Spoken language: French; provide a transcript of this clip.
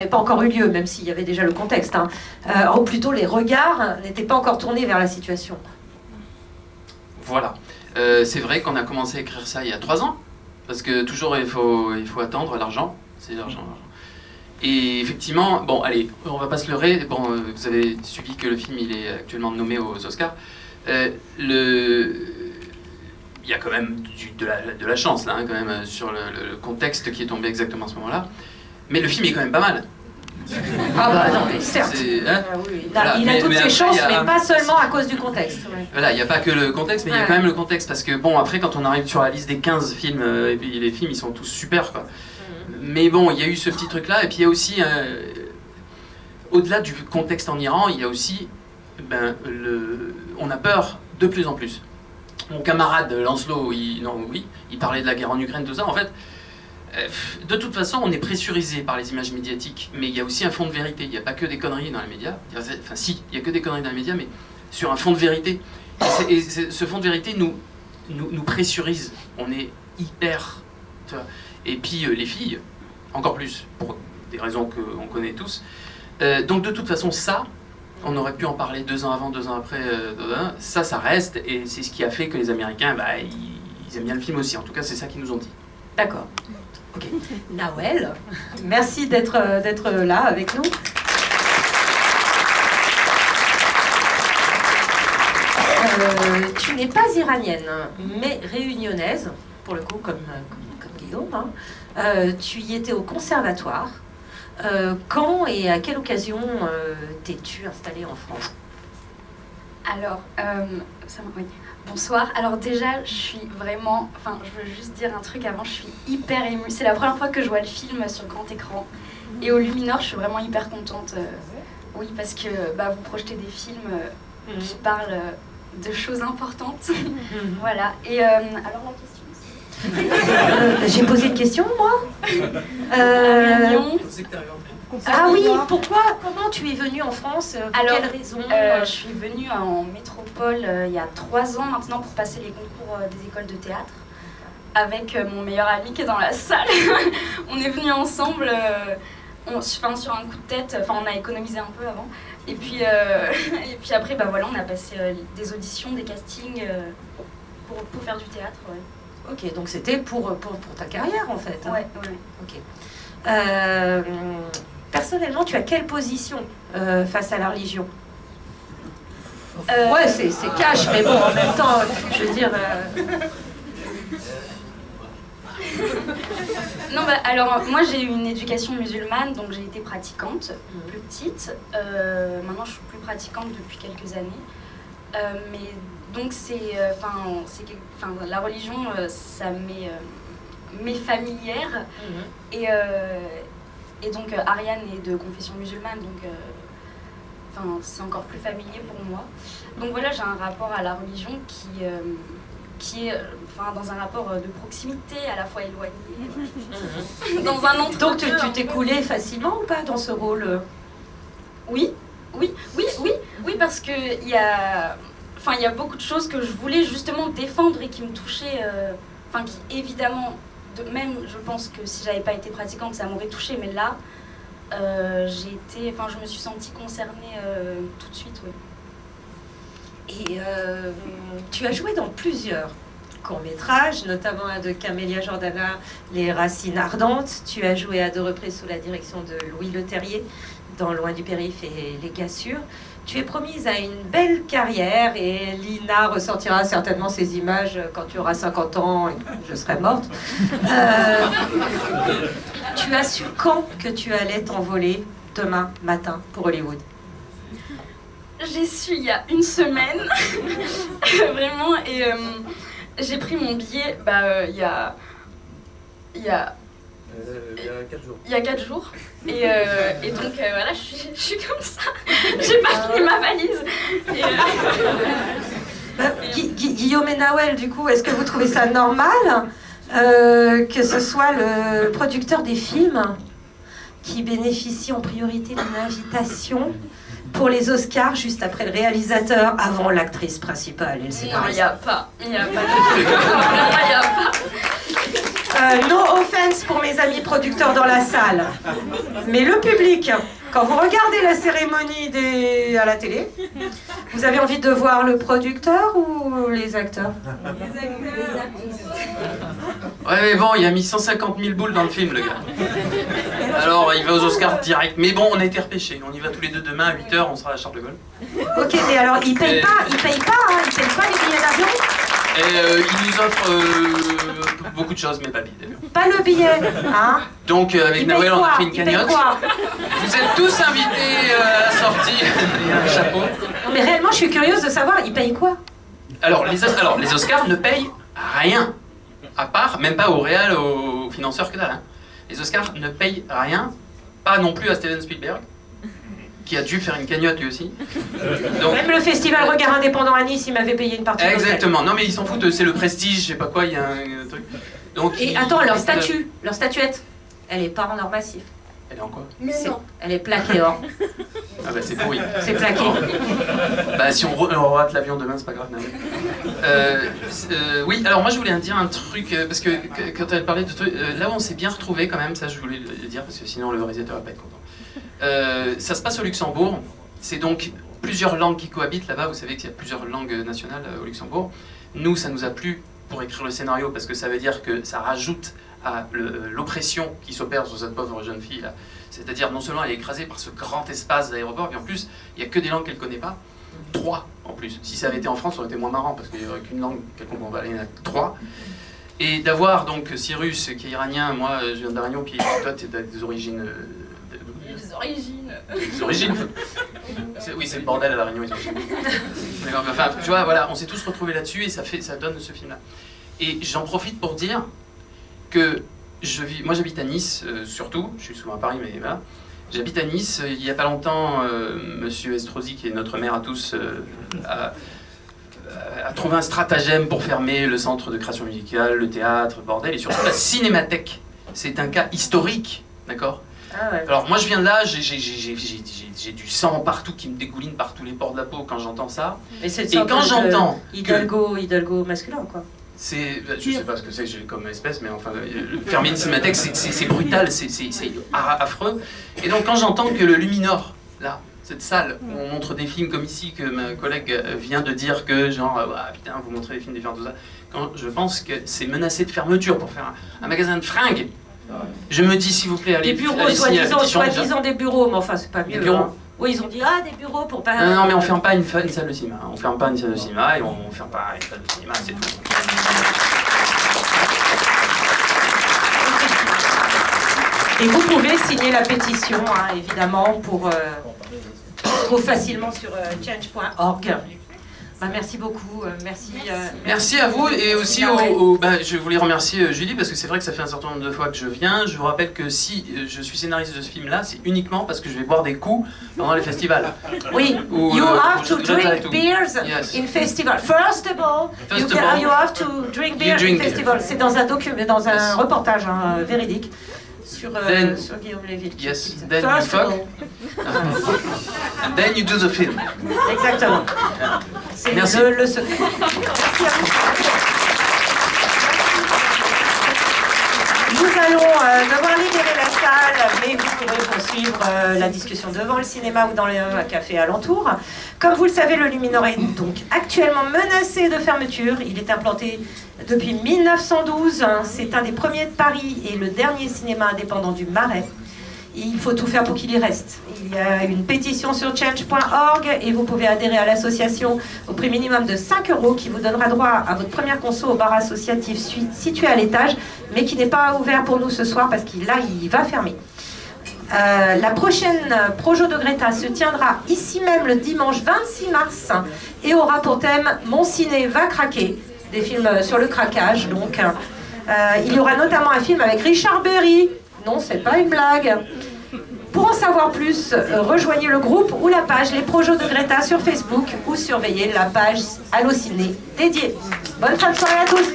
n'avait pas encore eu lieu, même s'il y avait déjà le contexte. Ou plutôt, les regards n'étaient pas encore tournés vers la situation. Voilà. C'est vrai qu'on a commencé à écrire ça il y a 3 ans, parce que toujours il faut attendre l'argent. C'est l'argent. Et effectivement, bon, allez, on va pas se leurrer. Bon, vous avez suivi que le film il est actuellement nommé aux Oscars. Il y a quand même de la chance là, hein, quand même, sur le contexte qui est tombé exactement à ce moment-là. Mais le film est quand même pas mal. Ah bah non, mais certes. Hein, oui. Voilà. Il a toutes ses chances, mais pas seulement à cause du contexte. Ouais. Voilà, il n'y a pas que le contexte, mais il y a quand même le contexte. Parce que bon, après, quand on arrive sur la liste des 15 films, et puis les films, ils sont tous super, quoi. Mais bon, il y a eu ce petit truc-là, et puis il y a aussi, au-delà du contexte en Iran, il y a aussi, on a peur de plus en plus. Mon camarade Lancelot, il parlait de la guerre en Ukraine, tout ça, en fait. De toute façon, on est pressurisé par les images médiatiques, mais il y a aussi un fond de vérité. Il n'y a pas que des conneries dans les médias. Enfin, si, il n'y a que des conneries dans les médias, mais sur un fond de vérité. Et ce fond de vérité nous pressurise. On est hyper... Tu vois. Et puis les filles, encore plus, pour des raisons qu'on connaît tous. Donc de toute façon, ça, on aurait pu en parler 2 ans avant, 2 ans après. Ça reste, et c'est ce qui a fait que les Américains, ils aiment bien le film aussi. En tout cas, c'est ça qu'ils nous ont dit. D'accord. Ok. Nawel, merci d'être là avec nous. Tu n'es pas iranienne, mais réunionnaise, pour le coup, comme Guillaume. Hein. Tu y étais au conservatoire. Quand et à quelle occasion t'es-tu installée en France? Alors, oui. Bonsoir. Alors déjà, je suis vraiment... Enfin, je veux juste dire un truc avant, je suis hyper émue. C'est la première fois que je vois le film sur grand écran. Et au Luminor, je suis vraiment hyper contente. Oui, parce que vous projetez des films qui parlent de choses importantes. Voilà. Et alors la question... J'ai posé une question, moi Ah oui, pourquoi? Comment tu es venue en France? Pour quelle raison? Je suis venue en métropole il y a 3 ans maintenant pour passer les concours des écoles de théâtre avec mon meilleur ami qui est dans la salle. On est venus ensemble sur un coup de tête, on a économisé un peu avant. Et puis après, voilà, on a passé des auditions, des castings pour faire du théâtre. Ouais. Ok, donc c'était pour ta carrière en fait. Hein. Ouais. Ok. Personnellement, tu as quelle position face à la religion? Ouais, c'est cash, mais bon, en même temps, je veux dire... Non, alors, moi j'ai eu une éducation musulmane, donc j'ai été pratiquante, plus petite. Maintenant, je suis plus pratiquante depuis quelques années. Mais donc, la religion, ça m'est familière. Et donc Ariane est de confession musulmane, donc c'est encore plus familier pour moi. Donc voilà, j'ai un rapport à la religion qui est dans un rapport de proximité, à la fois éloigné, dans un entre-deux. Donc tu t'es coulée facilement ou pas dans ce rôle? Oui, parce que il y a beaucoup de choses que je voulais justement défendre et qui me touchaient, qui évidemment... Même, je pense que si j'avais pas été pratiquante, ça m'aurait touchée, mais là, je me suis sentie concernée tout de suite, oui. Et tu as joué dans plusieurs courts-métrages, notamment un de Camélia Jordana, Les Racines Ardentes. Tu as joué à 2 reprises sous la direction de Louis Leterrier, dans Loin du Périph' et Les Cassures. Tu es promise à une belle carrière et Lina ressortira certainement ces images quand tu auras 50 ans et je serai morte. Tu as su quand que tu allais t'envoler demain matin pour Hollywood? J'ai su il y a 1 semaine, vraiment, et j'ai pris mon billet il y a 4 jours. Il y a 4 jours. Et donc voilà, je suis comme ça. J'ai pas fini ma valise. Guillaume et Nawel, du coup, est-ce que vous trouvez ça normal que ce soit le producteur des films qui bénéficie en priorité d'une invitation pour les Oscars juste après le réalisateur, avant l'actrice principale et le scénariste? Non, il n'y a pas. Il n'y a pas. No offense pour mes amis producteurs dans la salle. Mais le public, quand vous regardez la cérémonie à la télé, vous avez envie de voir le producteur ou les acteurs? Ouais, mais bon, il a mis 150 000 boules dans le film, le gars. Alors, il va aux Oscars direct. Mais bon, on a été repêchés. On y va tous les deux demain à 8 h, on sera à Charles de Gaulle. Ok, mais alors, il paye pas les billets d'avion? Et il nous offre beaucoup de choses, mais pas le billet d'avion. Pas le billet, hein? Donc, avec Noël, on a fait une cagnotte. Quoi? Vous êtes tous invités à la sortie. Il y a un chapeau. Non, mais réellement, je suis curieuse de savoir, il paye quoi? Alors, les Oscars ne payent rien. À part, même pas au réal, aux financeurs que dalle. Hein. Les Oscars ne payent rien, pas non plus à Steven Spielberg, qui a dû faire une cagnotte lui aussi. Donc, même le festival Regard Indépendant à Nice, il m'avait payé une partie. Exactement, non mais ils s'en foutent, c'est le prestige, je sais pas quoi, il y a un truc. Donc, et attends, leur statuette, elle est pas en or massif. Elle est en quoi? Mais non. Elle est plaquée or. Ah bah c'est pourri. C'est plaqué. Bah si on rate l'avion demain, c'est pas grave. Oui, alors moi je voulais dire un truc, parce que quand elle parlait de trucs, là où on s'est bien retrouvé quand même, ça je voulais le dire, parce que sinon le réalisateur va pas être content. Ça se passe au Luxembourg, c'est donc plusieurs langues qui cohabitent là-bas, vous savez qu'il y a plusieurs langues nationales au Luxembourg. Nous, ça nous a plu pour écrire le scénario, parce que ça veut dire que ça rajoute à l'oppression qui s'opère sur cette pauvre jeune fille là. C'est-à-dire non seulement elle est écrasée par ce grand espace d'aéroport, mais en plus il n'y a que des langues qu'elle ne connaît pas. 3 en plus. Si ça avait été en France, ça aurait été moins marrant parce qu'il n'y aurait qu'une langue qu'elle comprend pas. Il y en a 3. Et d'avoir donc Cyrus qui est iranien, moi je viens de La Réunion, puis toi tu as des origines. Des origines. Oui, c'est le bordel à La Réunion. Enfin, tu vois, voilà, on s'est tous retrouvés là-dessus et ça donne ce film-là. Et j'en profite pour dire que moi j'habite à Nice, surtout, je suis souvent à Paris, mais voilà. J'habite à Nice, il n'y a pas longtemps, Monsieur Estrosi, qui est notre maire à tous, a trouvé un stratagème pour fermer le centre de création musicale, le théâtre, le bordel, et surtout la cinémathèque. C'est un cas historique, d'accord? Ah ouais. Alors moi je viens de là, j'ai du sang partout qui me dégouline par tous les pores de la peau quand j'entends ça. Et quand j'entends Hidalgo masculin, quoi. Je sais pas ce que c'est comme espèce, mais enfin, fermer une cinémathèque, c'est brutal, c'est affreux. Et donc quand j'entends que le Luminor, là, cette salle où on montre des films comme ici, que ma collègue vient de dire que genre, ah, putain, vous montrez des films différents, tout ça, quand je pense que c'est menacé de fermeture pour faire un magasin de fringues, je me dis s'il vous plaît, allez, des bureaux, soi-disant des bureaux, mais enfin c'est pas mieux. Des bureaux. Hein. Oui, ils ont dit des bureaux pour pas. Non, mais on ferme pas une salle de cinéma. On ferme pas une salle de cinéma et on ferme pas une salle de cinéma, c'est tout. Et vous pouvez signer la pétition, hein, évidemment, pour trouve facilement sur change.org. Bah, merci beaucoup, merci. Merci à vous et aussi je voulais remercier Julie parce que c'est vrai que ça fait un certain nombre de fois que je viens. Je vous rappelle que si je suis scénariste de ce film-là, c'est uniquement parce que je vais boire des coups pendant les festivals. Oui, you have to drink beers in festival. First of all, you have to drink beer in festival. C'est dans un reportage véridique. Sur Guillaume Lévy. Yes, then you fuck. And then you do the film. Exactement. C'est le secret. Merci à vous. Nous allons devoir libérer la salle, mais vous pourrez poursuivre la discussion devant le cinéma ou dans le café alentour. Comme vous le savez, le Luminor est donc actuellement menacé de fermeture. Il est implanté depuis 1912. C'est un des premiers de Paris et le dernier cinéma indépendant du Marais. Il faut tout faire pour qu'il y reste. Il y a une pétition sur change.org et vous pouvez adhérer à l'association au prix minimum de 5 € qui vous donnera droit à votre première conso au bar associatif situé à l'étage, mais qui n'est pas ouvert pour nous ce soir parce qu'il va fermer. La prochaine Projo de Greta se tiendra ici même le dimanche 26 mars et aura pour thème « Mon ciné va craquer », des films sur le craquage. Donc, il y aura notamment un film avec Richard Berry. Non, c'est pas une blague. Pour en savoir plus, rejoignez le groupe ou la page Les Projos de Greta sur Facebook ou surveillez la page Allociné dédiée. Bonne fin de soirée à tous.